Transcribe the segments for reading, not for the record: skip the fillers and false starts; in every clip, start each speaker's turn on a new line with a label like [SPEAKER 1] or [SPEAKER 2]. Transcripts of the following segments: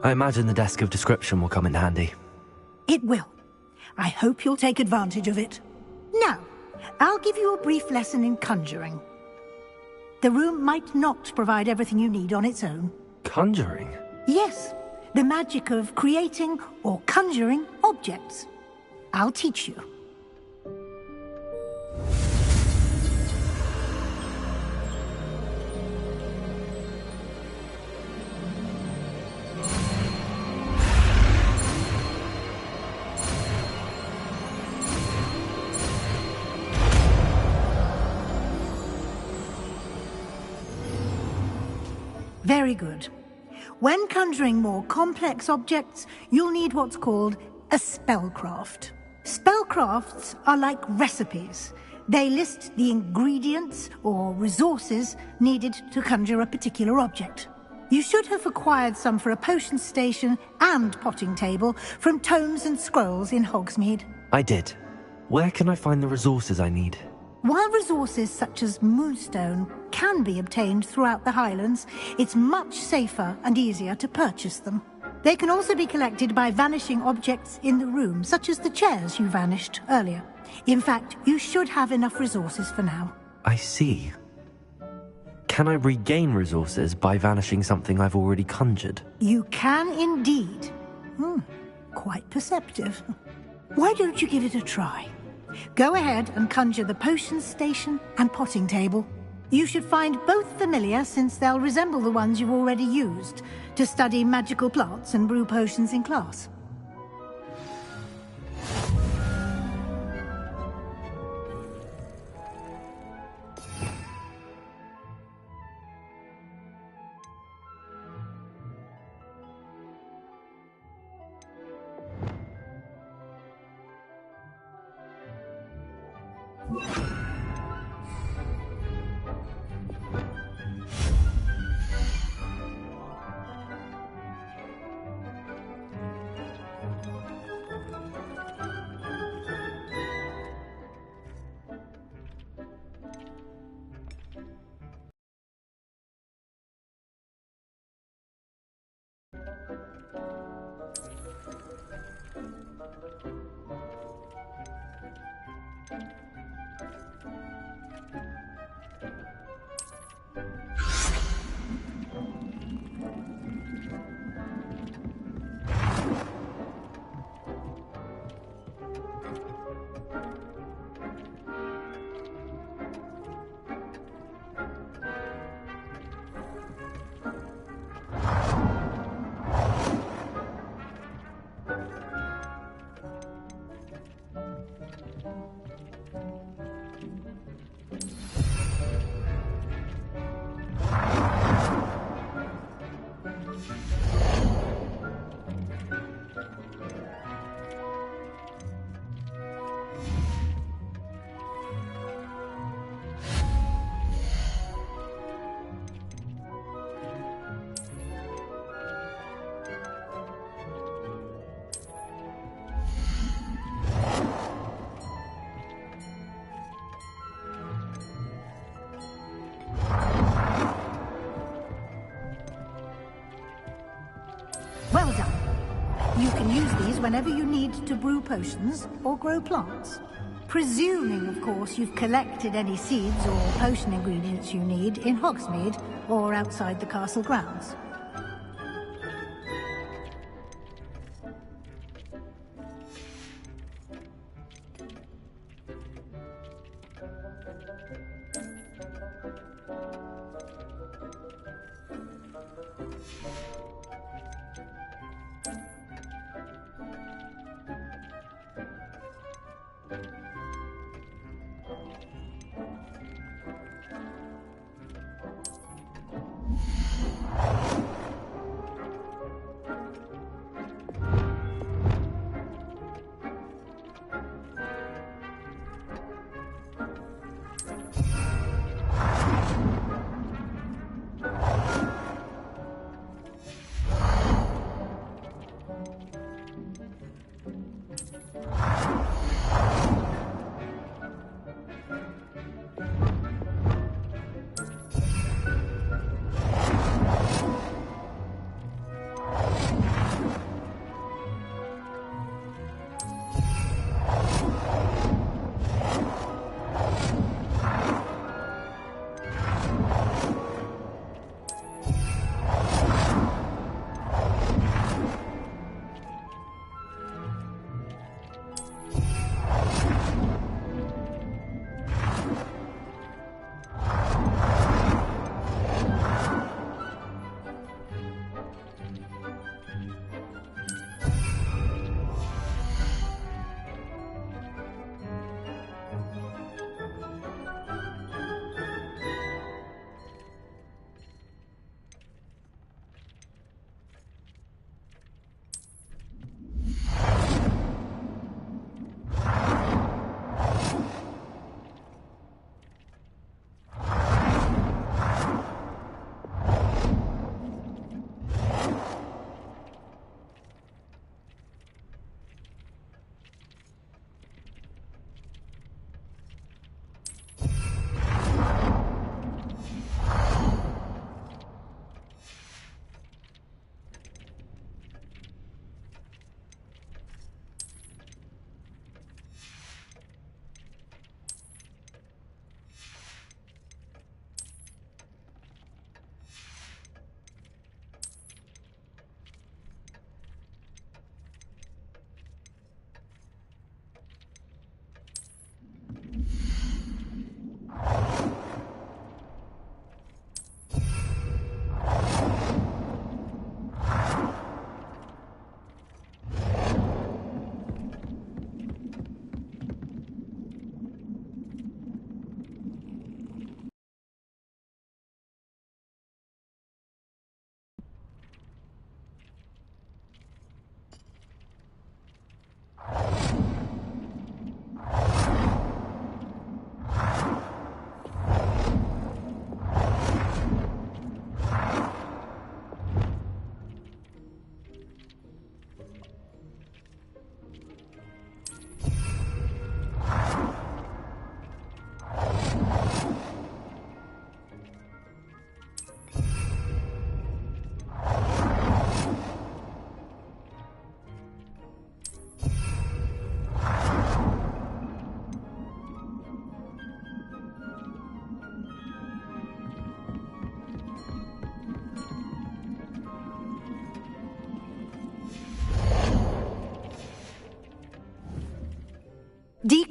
[SPEAKER 1] I imagine the desk of description will come in handy.
[SPEAKER 2] It will. I hope you'll take advantage of it. Now, I'll give you a brief lesson in conjuring. The room might not provide everything you need on its own.
[SPEAKER 1] Conjuring?
[SPEAKER 2] Yes, the magic of creating or conjuring objects. I'll teach you. Very good. When conjuring more complex objects, you'll need what's called a spellcraft. Spellcrafts are like recipes. They list the ingredients or resources needed to conjure a particular object. You should have acquired some for a potion station and potting table from tomes and scrolls in Hogsmeade.
[SPEAKER 1] I did. Where can I find the resources I need?
[SPEAKER 2] While resources such as moonstone can be obtained throughout the Highlands, it's much safer and easier to purchase them. They can also be collected by vanishing objects in the room, such as the chairs you vanished earlier. In fact, you should have enough resources for now.
[SPEAKER 1] I see. Can I regain resources by vanishing something I've already conjured?
[SPEAKER 2] You can indeed. Quite perceptive. Why don't you give it a try? Go ahead and conjure the potion station and potting table. You should find both familiar, since they'll resemble the ones you've already used to study magical plants and brew potions in class. Well done. You can use these whenever you need to brew potions or grow plants. Presuming, of course, you've collected any seeds or potion ingredients you need in Hogsmeade or outside the castle grounds.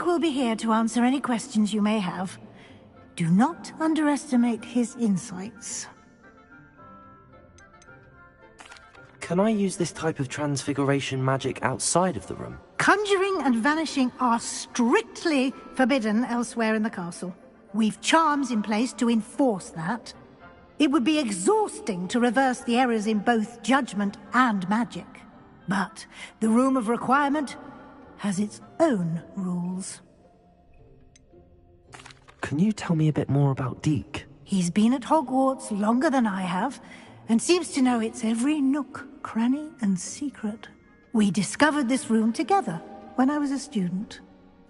[SPEAKER 2] Deek will be here to answer any questions you may have. Do not underestimate his insights.
[SPEAKER 1] Can I use this type of transfiguration magic outside of the room?
[SPEAKER 2] Conjuring and vanishing are strictly forbidden elsewhere in the castle. We've charms in place to enforce that. It would be exhausting to reverse the errors in both judgment and magic. But the Room of Requirement has its own rules.
[SPEAKER 1] Can you tell me a bit more about Deek?
[SPEAKER 2] He's been at Hogwarts longer than I have, and seems to know its every nook, cranny, and secret. We discovered this room together when I was a student.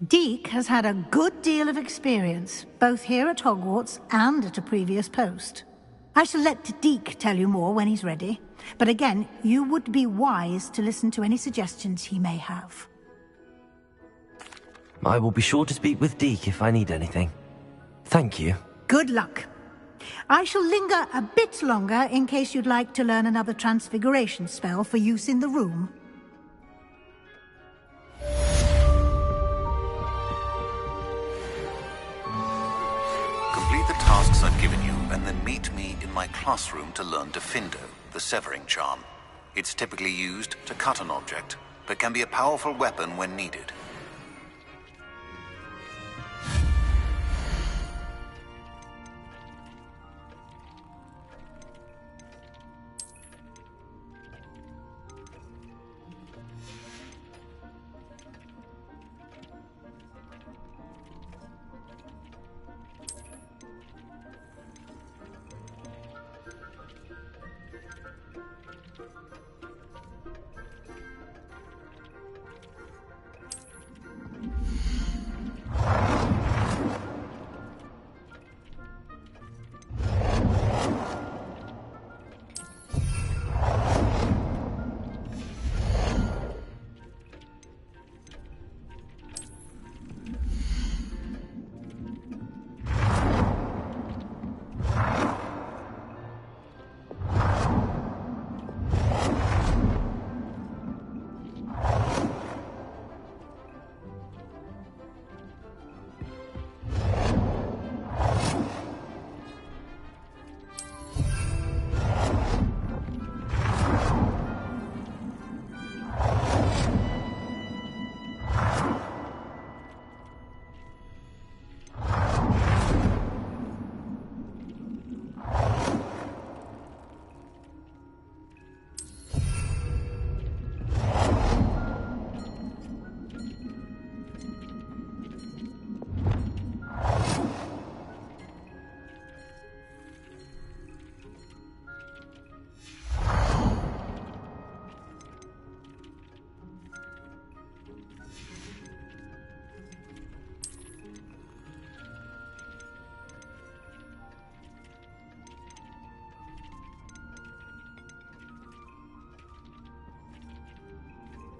[SPEAKER 2] Deek has had a good deal of experience, both here at Hogwarts and at a previous post. I shall let Deek tell you more when he's ready, but again, you would be wise to listen to any suggestions he may have.
[SPEAKER 1] I will be sure to speak with Deek if I need anything. Thank you.
[SPEAKER 2] Good luck. I shall linger a bit longer in case you'd like to learn another transfiguration spell for use in the room.
[SPEAKER 3] Complete the tasks I've given you, and then meet me in my classroom to learn Defindo, the severing charm. It's typically used to cut an object, but can be a powerful weapon when needed.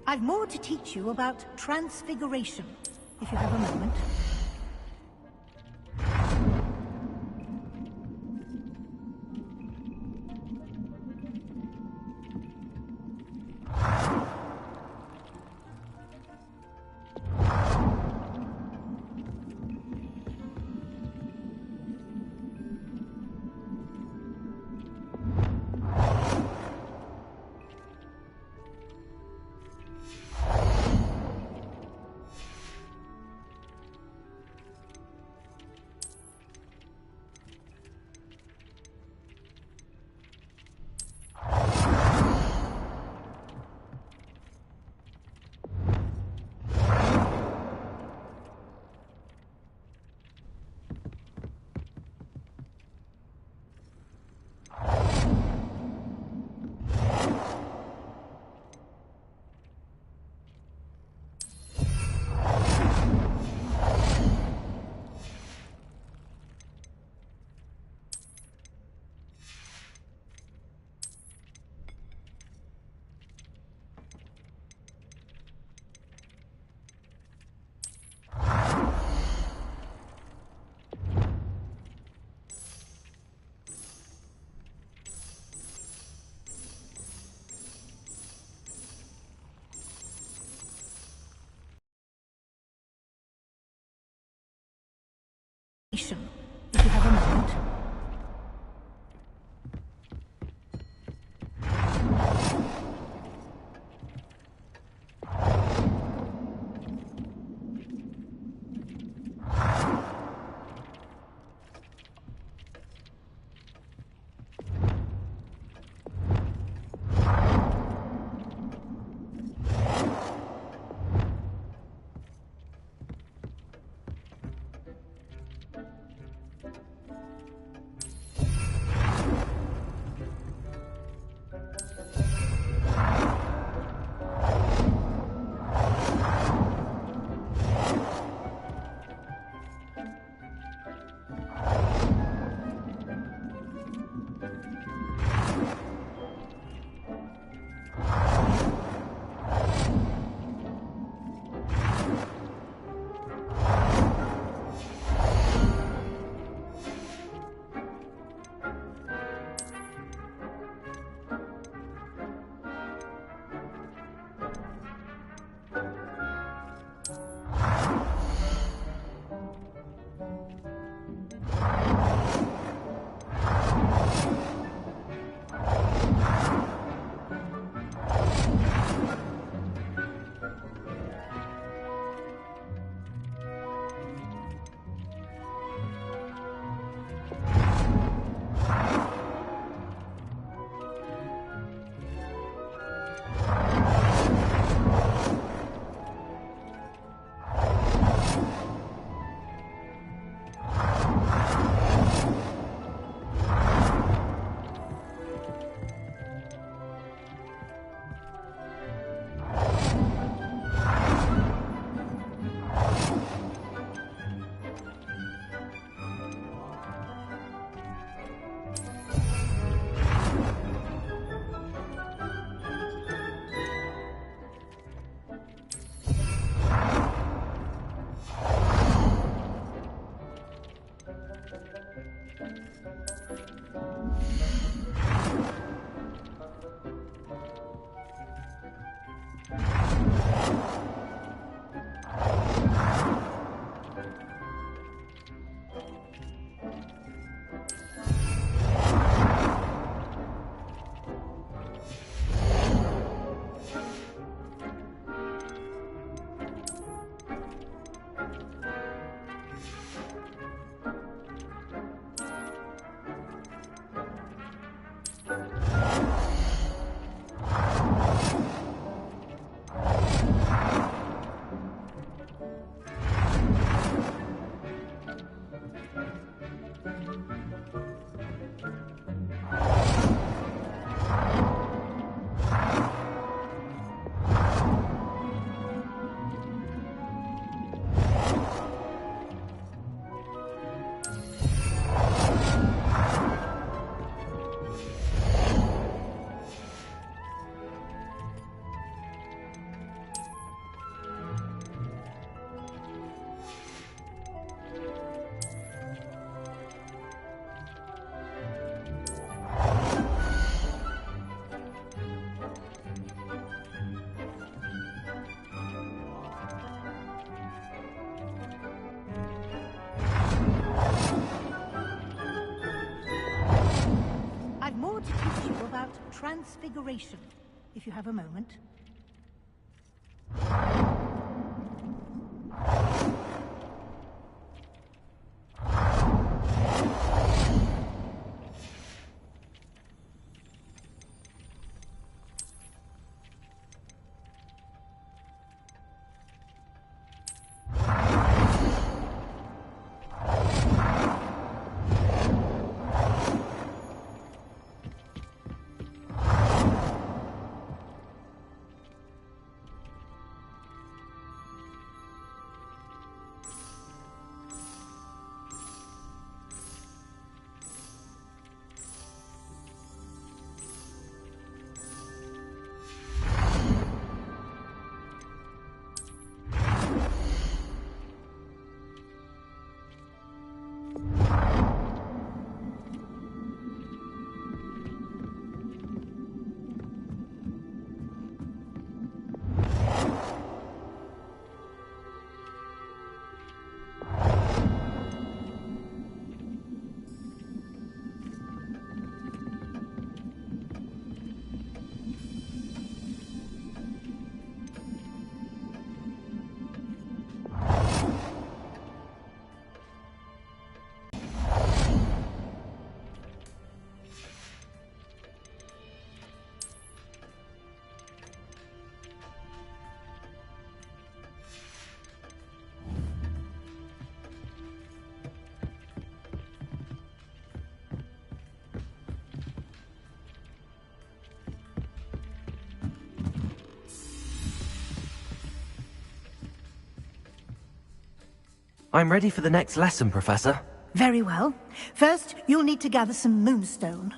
[SPEAKER 2] I've more to teach you about transfiguration, if you have a moment. If you have a moment. Transfiguration, if you have a moment.
[SPEAKER 1] I'm ready for the next lesson, Professor.
[SPEAKER 2] Very well. First, you'll need to gather some moonstone.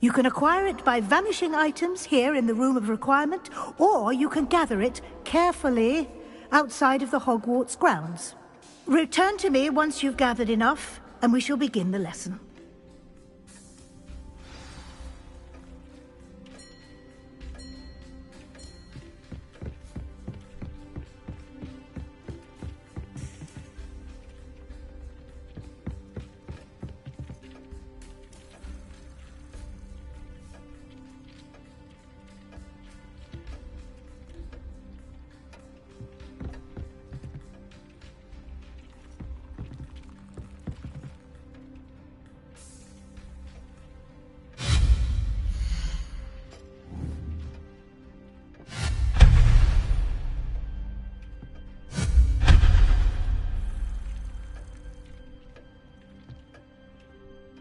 [SPEAKER 2] You can acquire it by vanishing items here in the Room of Requirement, or you can gather it carefully outside of the Hogwarts grounds. Return to me once you've gathered enough, and we shall begin the lesson.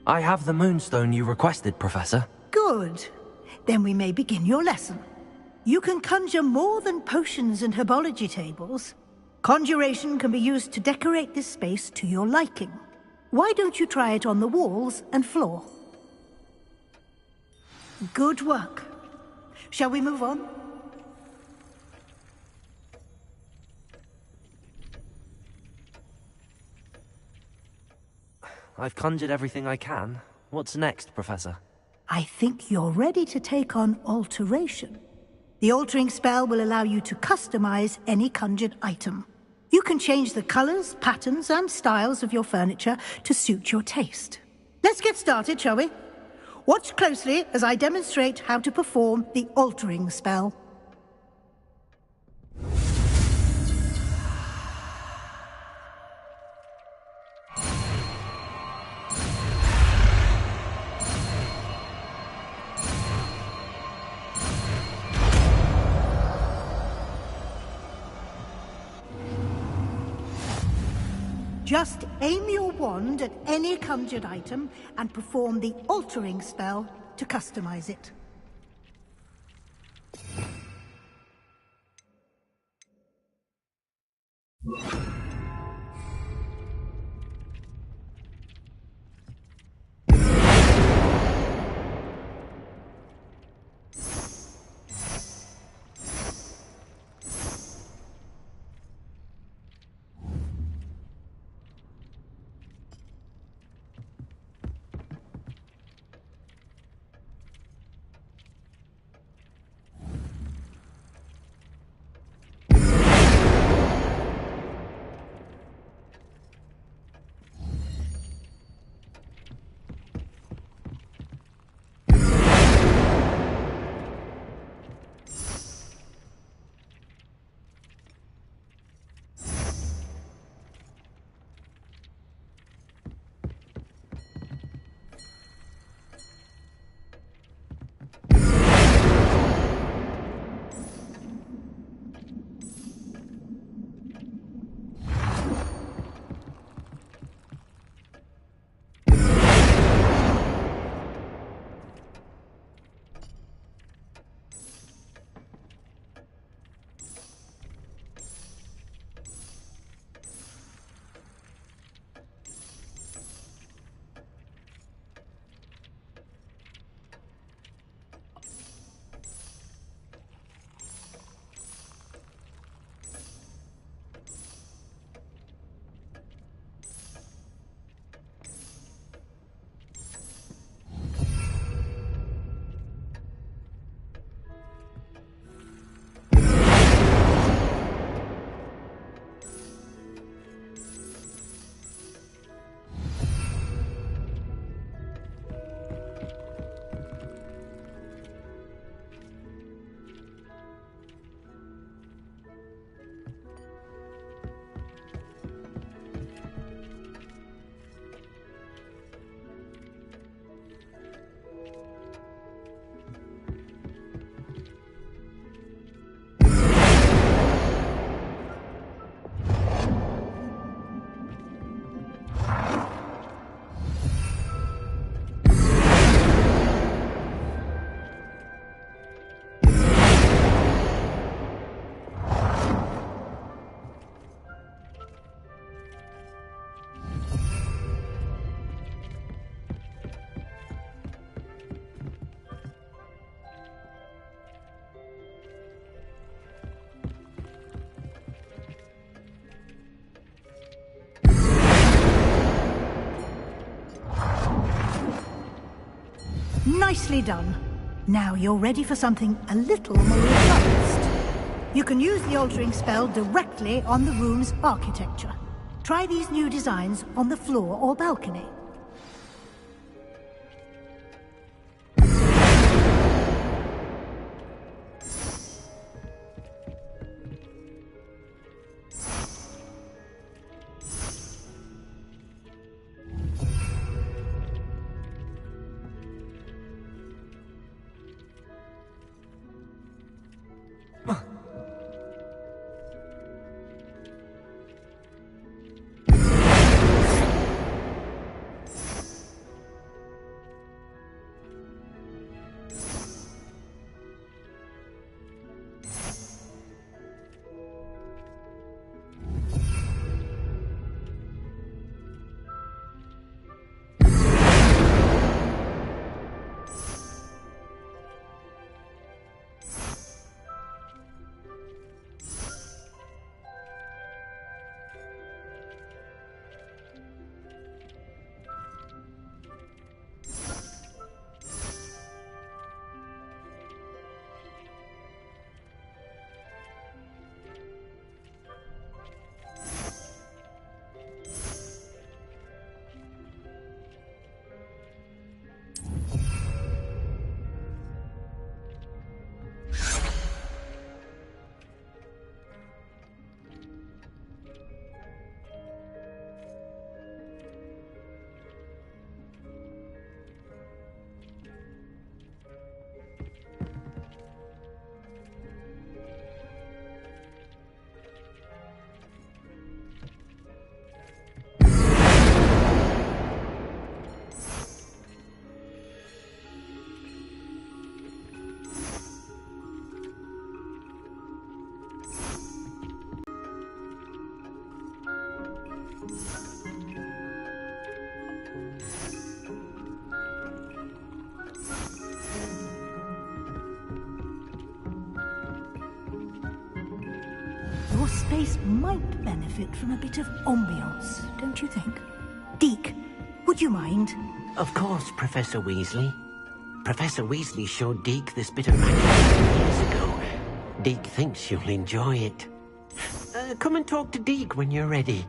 [SPEAKER 1] I have the moonstone you requested, Professor.
[SPEAKER 2] Good. Then we may begin your lesson. You can conjure more than potions and herbology tables. Conjuration can be used to decorate this space to your liking. Why don't you try it on the walls and floor? Good work. Shall we move on?
[SPEAKER 1] I've conjured everything I can. What's next, Professor?
[SPEAKER 2] I think you're ready to take on alteration. The altering spell will allow you to customize any conjured item. You can change the colors, patterns, and styles of your furniture to suit your taste. Let's get started, shall we? Watch closely as I demonstrate how to perform the altering spell. Just aim your wand at any conjured item and perform the altering spell to customize it. Nicely done. Now you're ready for something a little more advanced. You can use the altering spell directly on the room's architecture. Try these new designs on the floor or balcony. Your space might benefit from a bit of ambiance, don't you think? Deke, would you mind?
[SPEAKER 4] Of course, Professor Weasley. Professor Weasley showed Deke this bit of magic years ago. Deke thinks you'll enjoy it. Come and talk to Deke when you're ready.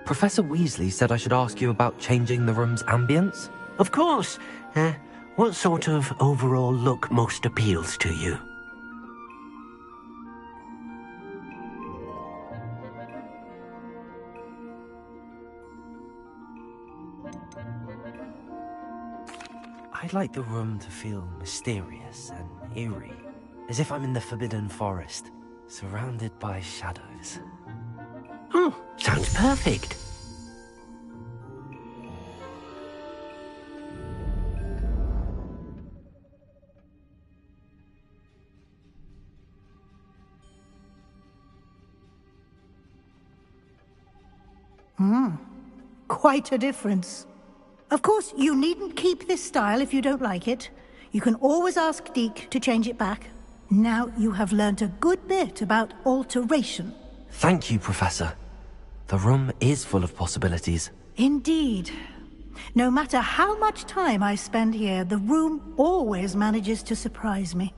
[SPEAKER 1] Professor Weasley said I should ask you about changing the room's ambience?
[SPEAKER 4] Of course. What sort of overall look most appeals to you?
[SPEAKER 1] I'd like the room to feel mysterious and eerie, as if I'm in the Forbidden Forest, surrounded by shadows.
[SPEAKER 4] Oh, sounds perfect.
[SPEAKER 2] Quite a difference. Of course, you needn't keep this style if you don't like it. You can always ask Deke to change it back. Now you have learnt a good bit about alteration.
[SPEAKER 1] Thank you, Professor. The room is full of possibilities.
[SPEAKER 2] Indeed. No matter how much time I spend here, the room always manages to surprise me.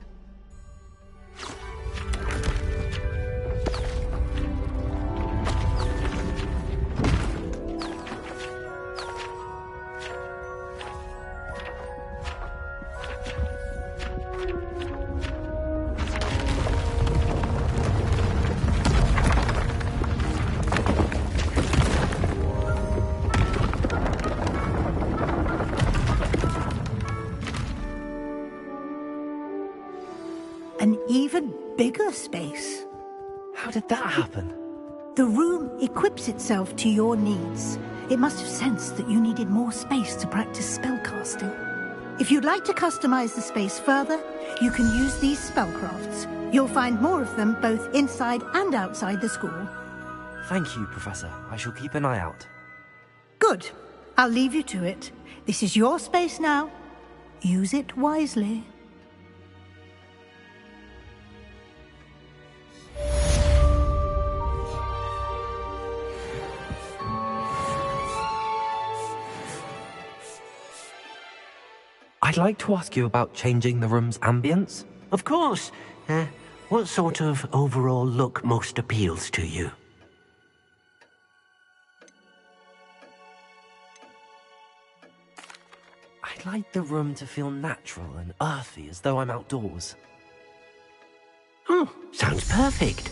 [SPEAKER 2] bigger space.
[SPEAKER 1] How did that happen?
[SPEAKER 2] The room equips itself to your needs. It must have sensed that you needed more space to practice spellcasting. If you'd like to customize the space further, you can use these spellcrafts. You'll find more of them both inside and outside the school.
[SPEAKER 1] Thank you, Professor. I shall keep an eye out.
[SPEAKER 2] Good. I'll leave you to it. This is your space now. Use it wisely.
[SPEAKER 1] I'd like to ask you about changing the room's ambience.
[SPEAKER 4] Of course. What sort of overall look most appeals to you?
[SPEAKER 1] I'd like the room to feel natural and earthy, as though I'm outdoors.
[SPEAKER 4] Oh, sounds perfect.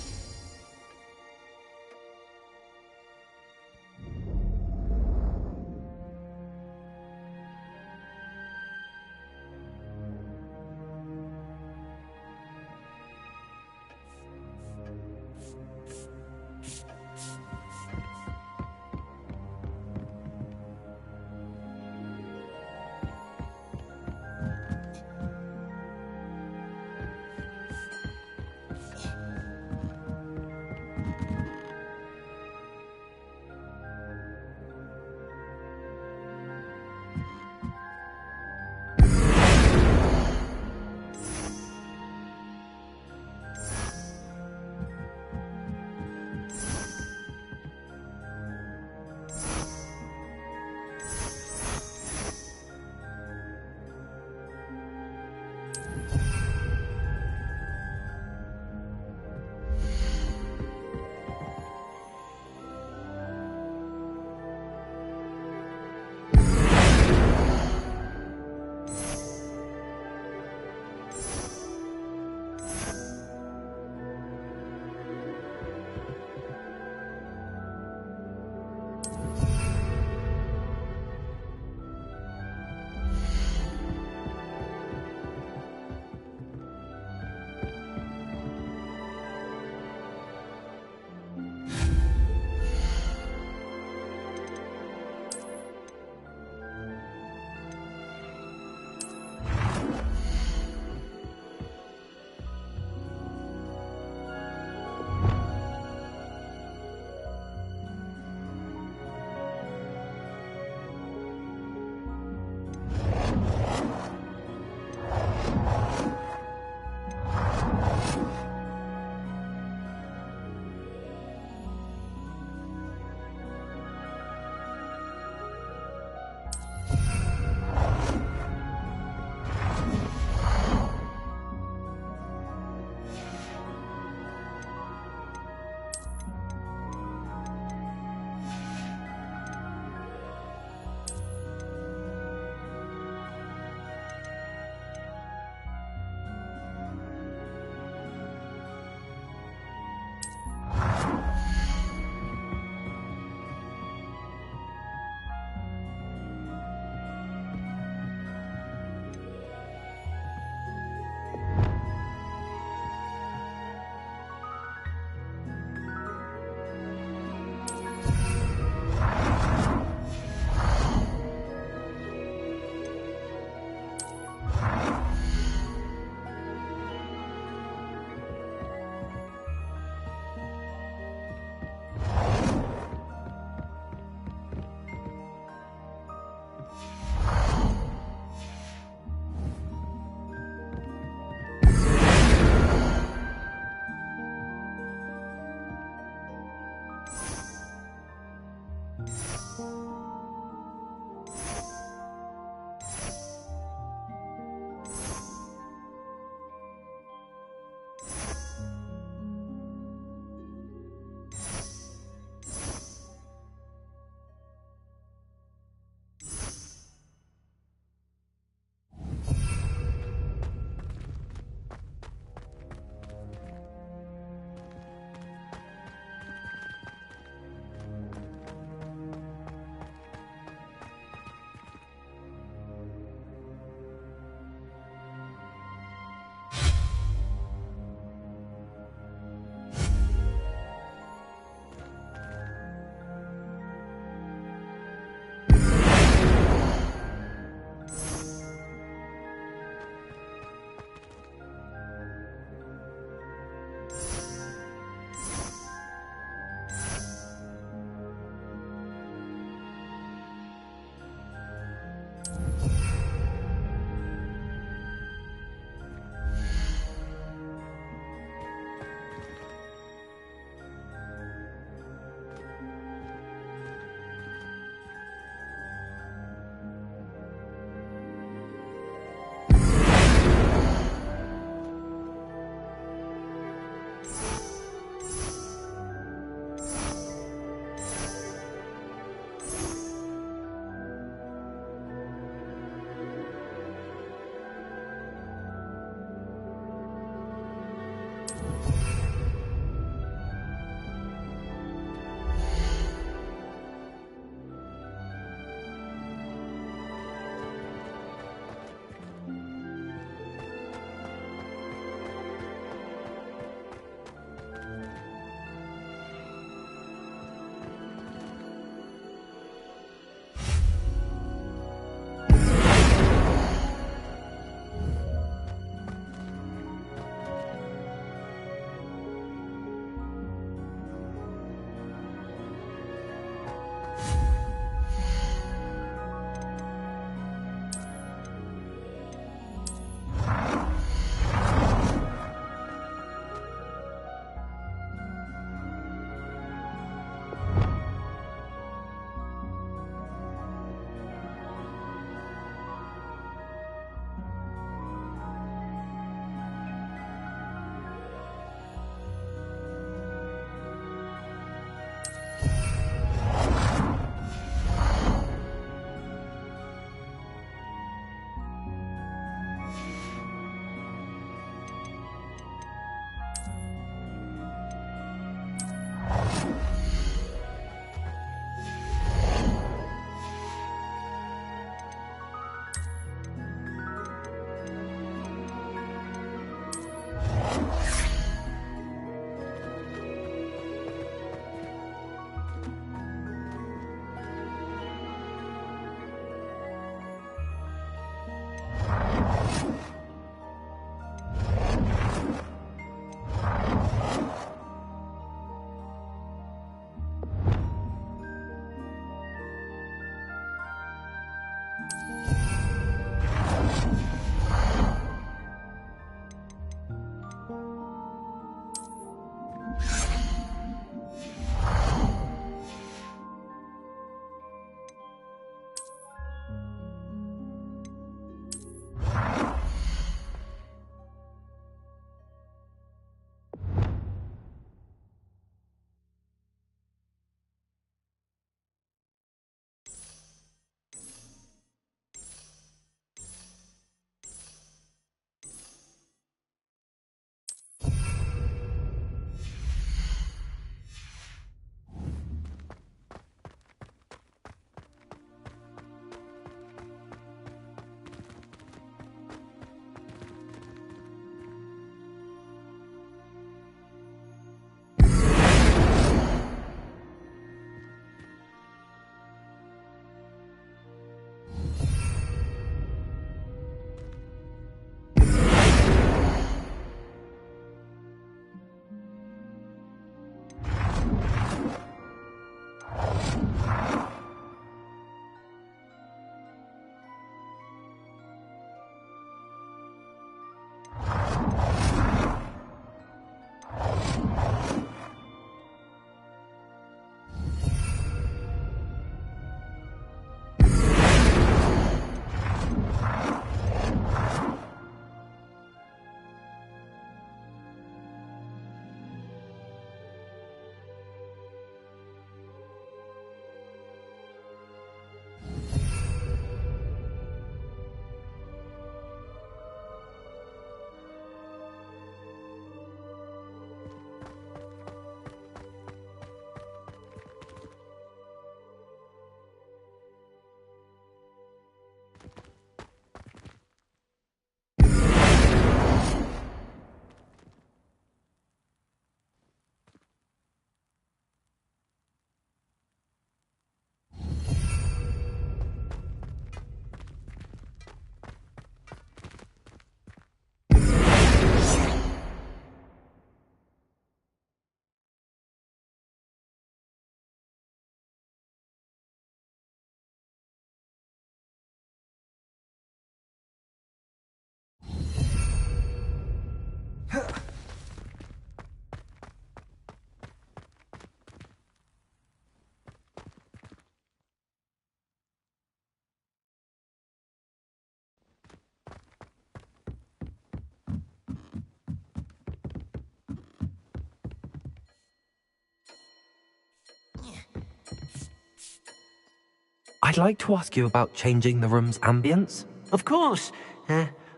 [SPEAKER 1] I'd like to ask you about changing the room's ambience.
[SPEAKER 4] Of course.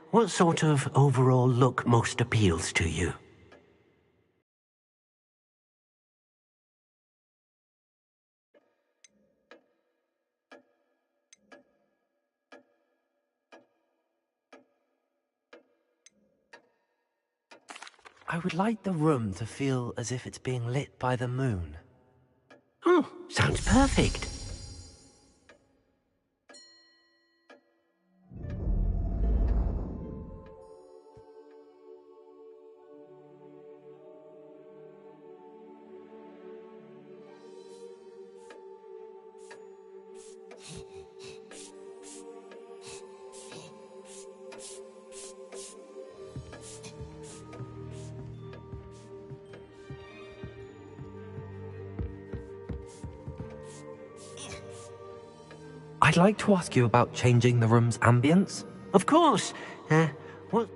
[SPEAKER 4] What sort of overall look most appeals to you?
[SPEAKER 1] I would like the room to feel as if it's being lit by the moon.
[SPEAKER 4] Oh, sounds perfect.
[SPEAKER 1] I'd like to ask you about changing the room's ambience.
[SPEAKER 4] Of course. What?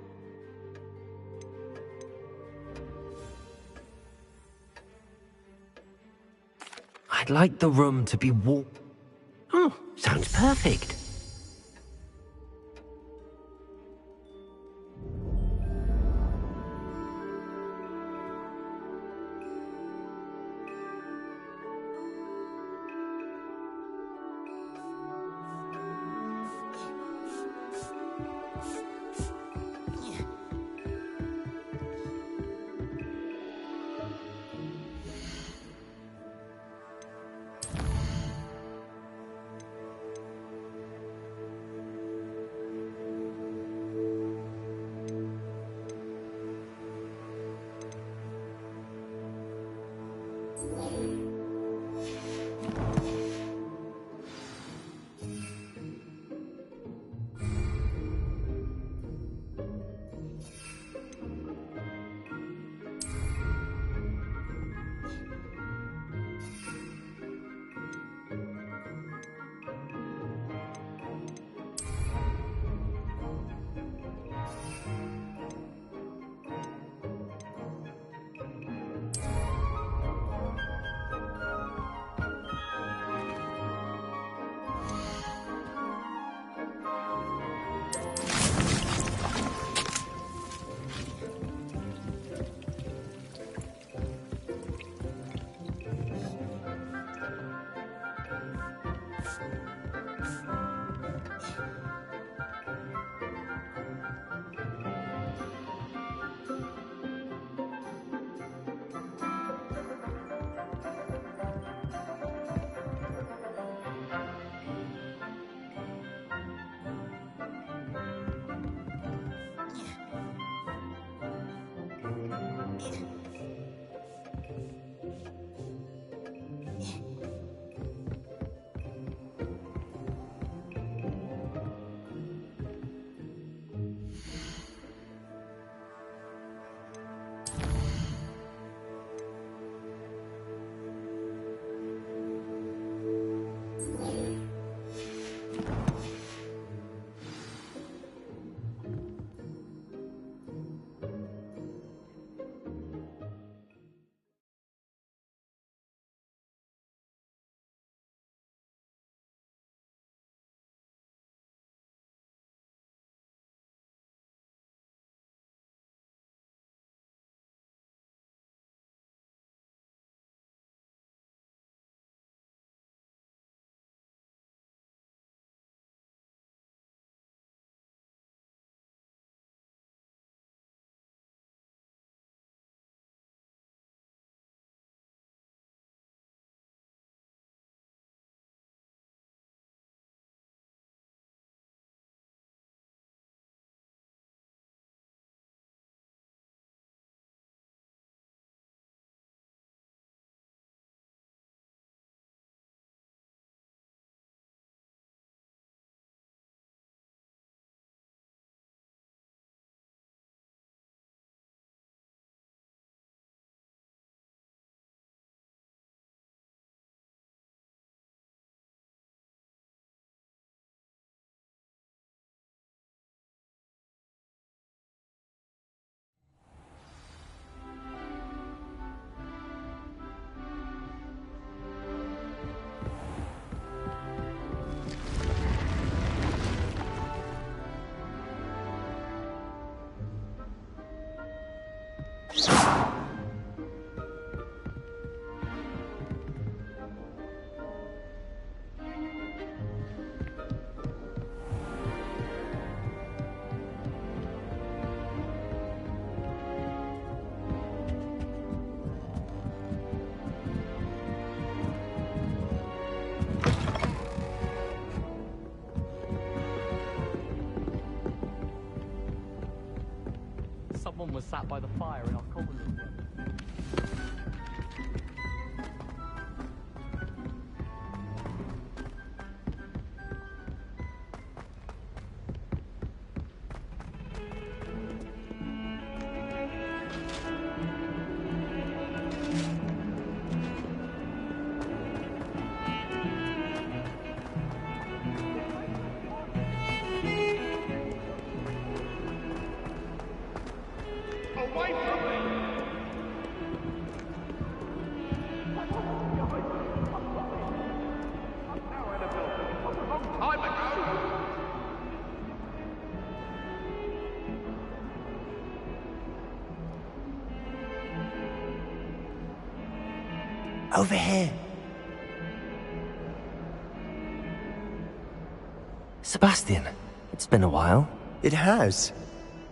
[SPEAKER 1] I'd like the room to be warm.
[SPEAKER 4] Oh, sounds perfect.
[SPEAKER 5] someone was sat by the fire in our common room.
[SPEAKER 6] Over here.
[SPEAKER 1] Sebastian, it's been a while.
[SPEAKER 6] It has.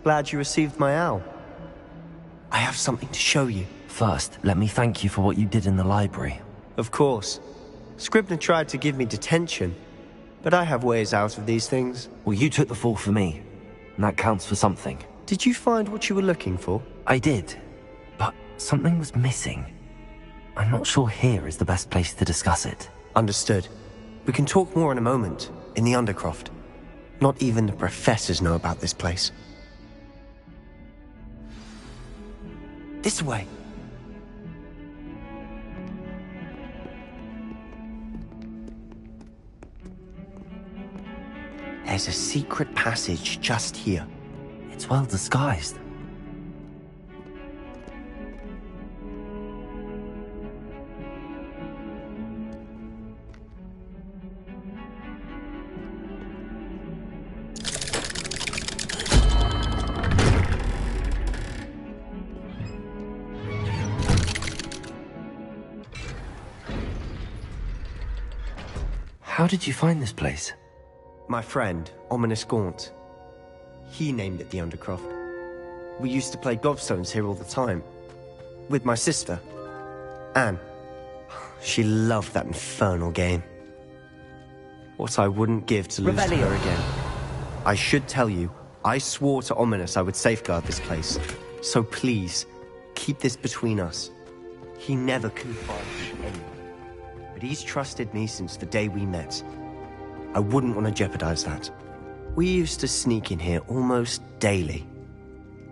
[SPEAKER 6] Glad you received my owl. I have something to show you.
[SPEAKER 1] First, let me thank you for what you did in the library.
[SPEAKER 6] Of course. Scribner tried to give me detention, but I have ways out of these things.
[SPEAKER 1] Well, you took the fall for me, and that counts for something.
[SPEAKER 6] Did you find what you were looking for?
[SPEAKER 1] I did, but something was missing. I'm not sure here is the best place to discuss it.
[SPEAKER 6] Understood. We can talk more in a moment, in the Undercroft. Not even the professors know about this place. This way. There's a secret passage just here.
[SPEAKER 1] It's well disguised. How did you find this place?
[SPEAKER 6] My friend, Ominous Gaunt. He named it the Undercroft. We used to play gobstones here all the time. With my sister, Anne. She loved that infernal game. What I wouldn't give to lose to her again. I should tell you, I swore to Ominous I would safeguard this place. So please, keep this between us. He never confided in anyone. But he's trusted me since the day we met. I wouldn't want to jeopardize that. We used to sneak in here almost daily.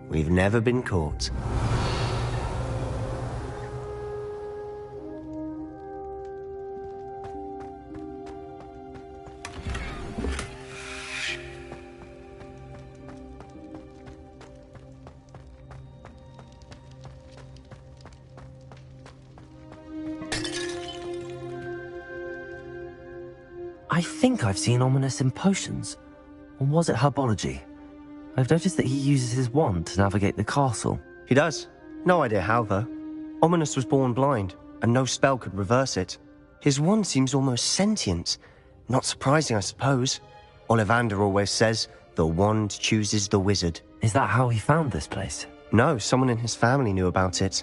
[SPEAKER 6] We've never been caught.
[SPEAKER 1] I think I've seen Ominous in potions. Or was it herbology? I've noticed that he uses his wand to navigate the castle.
[SPEAKER 6] He does. No idea how, though. Ominous was born blind, and no spell could reverse it. His wand seems almost sentient. Not surprising, I suppose. Ollivander always says, the wand chooses the wizard.
[SPEAKER 1] Is that how he found this place?
[SPEAKER 6] No, someone in his family knew about it.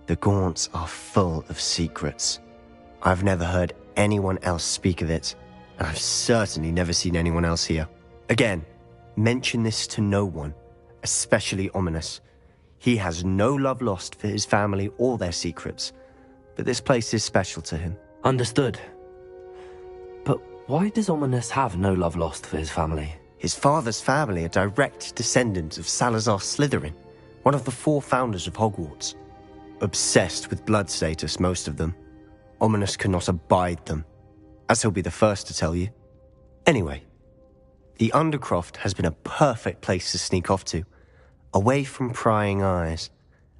[SPEAKER 6] The Gaunts are full of secrets. I've never heard anyone else speak of it, and I've certainly never seen anyone else here. Again, mention this to no one, especially Ominous. He has no love lost for his family or their secrets, but this place is special to him.
[SPEAKER 1] Understood. But why does Ominous have no love lost for his family?
[SPEAKER 6] His father's family are direct descendants of Salazar Slytherin, one of the 4 founders of Hogwarts. Obsessed with blood status, most of them. Ominous cannot abide them, as he'll be the first to tell you. Anyway, the Undercroft has been a perfect place to sneak off to, away from prying eyes,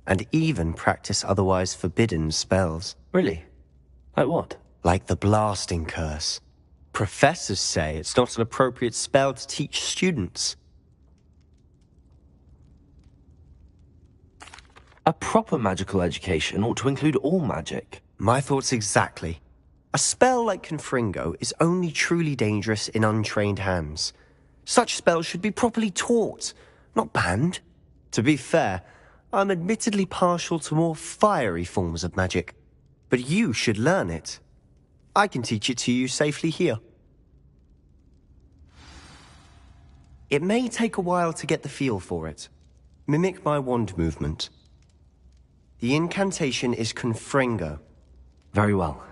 [SPEAKER 6] and even practice otherwise forbidden spells.
[SPEAKER 1] Really? Like what?
[SPEAKER 6] Like the blasting curse. Professors say it's not an appropriate spell to teach students.
[SPEAKER 1] A proper magical education ought to include all magic.
[SPEAKER 6] My thoughts exactly. A spell like Confringo is only truly dangerous in untrained hands. Such spells should be properly taught, not banned. To be fair, I'm admittedly partial to more fiery forms of magic. But you should learn it. I can teach it to you safely here. It may take a while to get the feel for it. Mimic my wand movement. The incantation is Confringo.
[SPEAKER 1] Very well.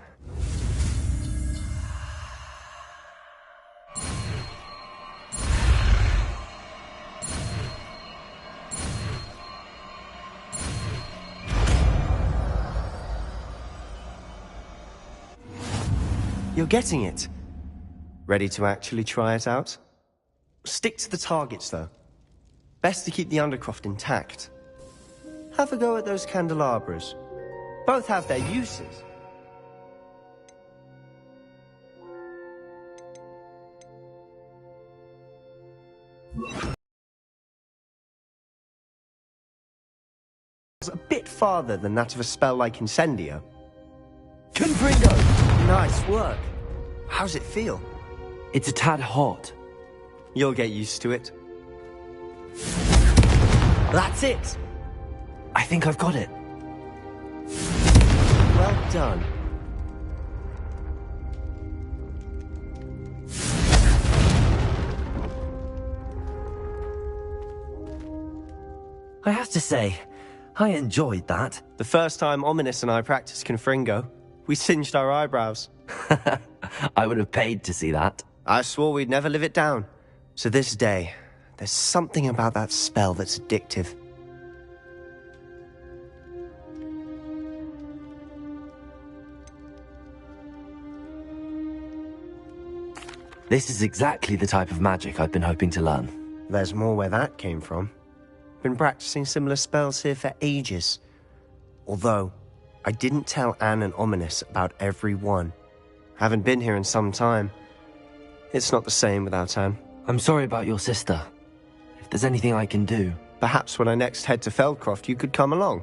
[SPEAKER 6] You're getting it. Ready to actually try it out? Stick to the targets, though. Best to keep the Undercroft intact. Have a go at those candelabras. Both have their uses. It's a bit farther than that of a spell like Incendio. Confringo! Nice work. How's it feel?
[SPEAKER 1] It's a tad hot.
[SPEAKER 6] You'll get used to it. That's it!
[SPEAKER 1] I think I've got it.
[SPEAKER 6] Well done.
[SPEAKER 1] I have to say, I enjoyed that.
[SPEAKER 6] The first time Ominous and I practiced Confringo, we singed our eyebrows.
[SPEAKER 1] I would have paid to see that.
[SPEAKER 6] I swore we'd never live it down. So this day, there's something about that spell that's addictive.
[SPEAKER 1] This is exactly the type of magic I've been hoping to learn.
[SPEAKER 6] There's more where that came from. Been practicing similar spells here for ages. Although, I didn't tell Anne and Ominous about every one. Haven't been here in some time. It's not the same without Anne.
[SPEAKER 1] I'm sorry about your sister. If there's anything I can do...
[SPEAKER 6] Perhaps when I next head to Feldcroft, you could come along.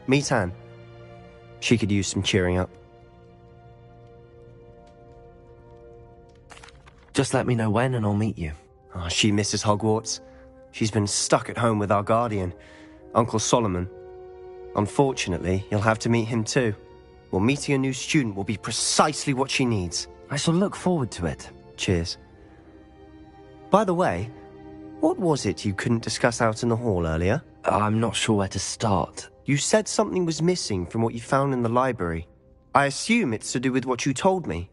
[SPEAKER 6] Meet Anne. She could use some cheering up.
[SPEAKER 1] Just let me know when and I'll meet you.
[SPEAKER 6] Oh, she misses Hogwarts. She's been stuck at home with our guardian, Uncle Solomon. Unfortunately, you'll have to meet him too. Well, meeting a new student will be precisely what she needs.
[SPEAKER 1] I shall look forward to it.
[SPEAKER 6] Cheers. By the way, what was it you couldn't discuss out in the hall earlier?
[SPEAKER 1] I'm not sure where to start.
[SPEAKER 6] You said something was missing from what you found in the library. I assume it's to do with what you told me.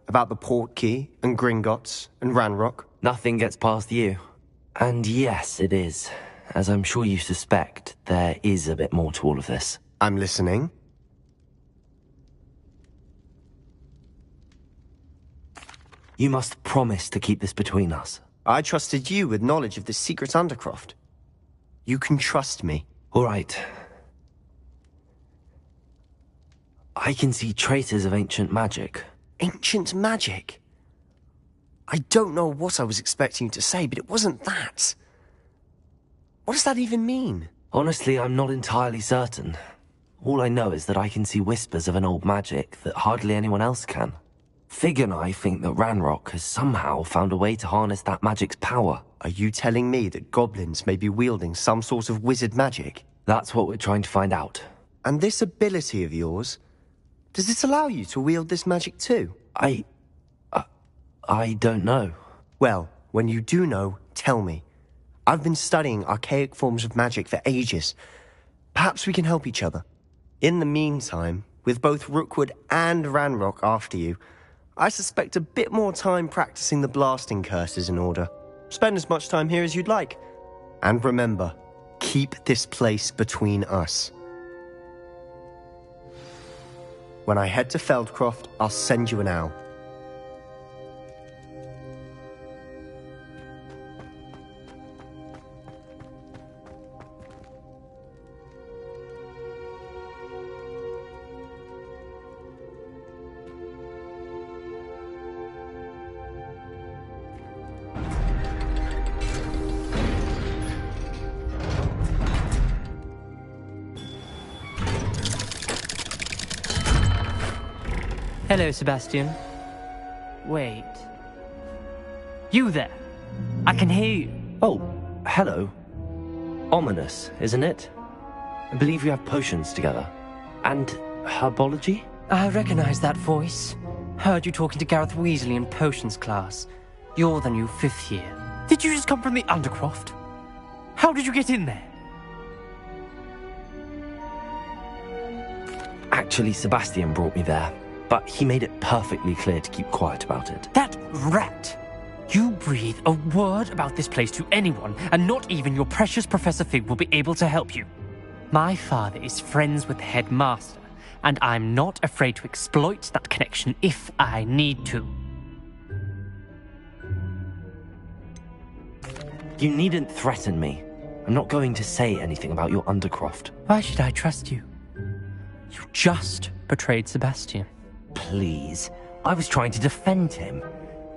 [SPEAKER 6] About the Portkey, and Gringotts, and Ranrock.
[SPEAKER 1] Nothing gets past you. And yes, it is. As I'm sure you suspect, there is a bit more to all of this.
[SPEAKER 6] I'm listening.
[SPEAKER 1] You must promise to keep this between us.
[SPEAKER 6] I trusted you with knowledge of the secret Undercroft. You can trust me.
[SPEAKER 1] All right. I can see traces of ancient magic.
[SPEAKER 6] Ancient magic? I don't know what I was expecting you to say, but it wasn't that. What does that even mean?
[SPEAKER 1] Honestly, I'm not entirely certain. All I know is that I can see whispers of an old magic that hardly anyone else can. Fig and I think that Ranrock has somehow found a way to harness that magic's power.
[SPEAKER 6] Are you telling me that goblins may be wielding some sort of wizard magic?
[SPEAKER 1] That's what we're trying to find out.
[SPEAKER 6] And this ability of yours, does it allow you to wield this magic too?
[SPEAKER 1] I don't know.
[SPEAKER 6] Well, when you do know, tell me. I've been studying archaic forms of magic for ages. Perhaps we can help each other. In the meantime, with both Rookwood and Ranrock after you, I suspect a bit more time practicing the blasting curse is in order. Spend as much time here as you'd like. And remember, keep this place between us. When I head to Feldcroft, I'll send you an owl.
[SPEAKER 5] Hello, Sebastian. Wait. You there? I can hear you.
[SPEAKER 1] Oh, hello. Ominous, isn't it? I believe we have potions together. And herbology?
[SPEAKER 5] I recognize that voice. Heard you talking to Gareth Weasley in potions class. You're the new 5th year. Did you just come from the Undercroft? How did you get in there?
[SPEAKER 1] Actually, Sebastian brought me there, but he made it perfectly clear to keep quiet about it.
[SPEAKER 5] That rat! You breathe a word about this place to anyone, and not even your precious Professor Fig will be able to help you. My father is friends with the headmaster, and I'm not afraid to exploit that connection if I need to.
[SPEAKER 1] You needn't threaten me. I'm not going to say anything about your Undercroft.
[SPEAKER 5] Why should I trust you? You just betrayed Sebastian.
[SPEAKER 1] Please. I was trying to defend him.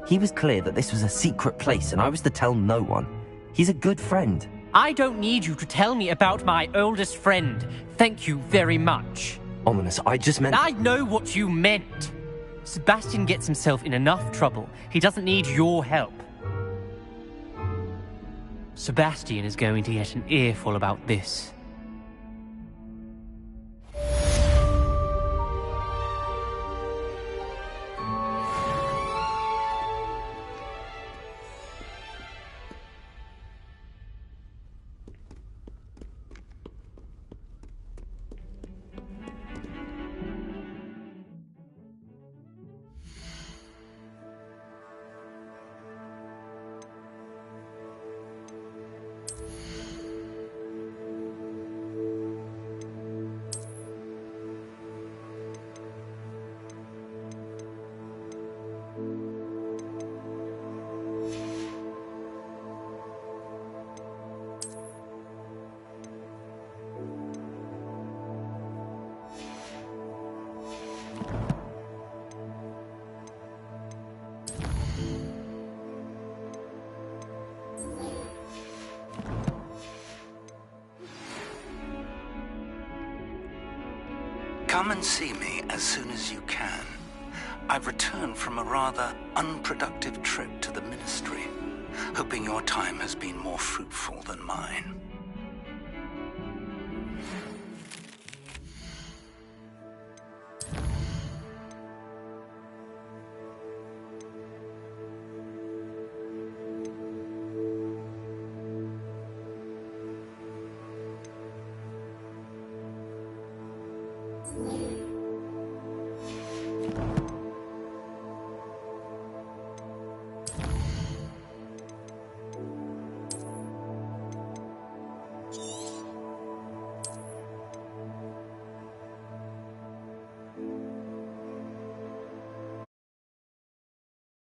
[SPEAKER 1] He was clear that this was a secret place and I was to tell no one. He's a good friend.
[SPEAKER 5] I don't need you to tell me about my oldest friend. Thank you very much.
[SPEAKER 1] Ominous, I just meant...
[SPEAKER 5] I know what you meant. Sebastian gets himself in enough trouble. He doesn't need your help. Sebastian is going to get an earful about this.
[SPEAKER 3] Come and see me as soon as you can. I've returned from a rather unproductive trip to the Ministry, hoping your time has been more fruitful than mine.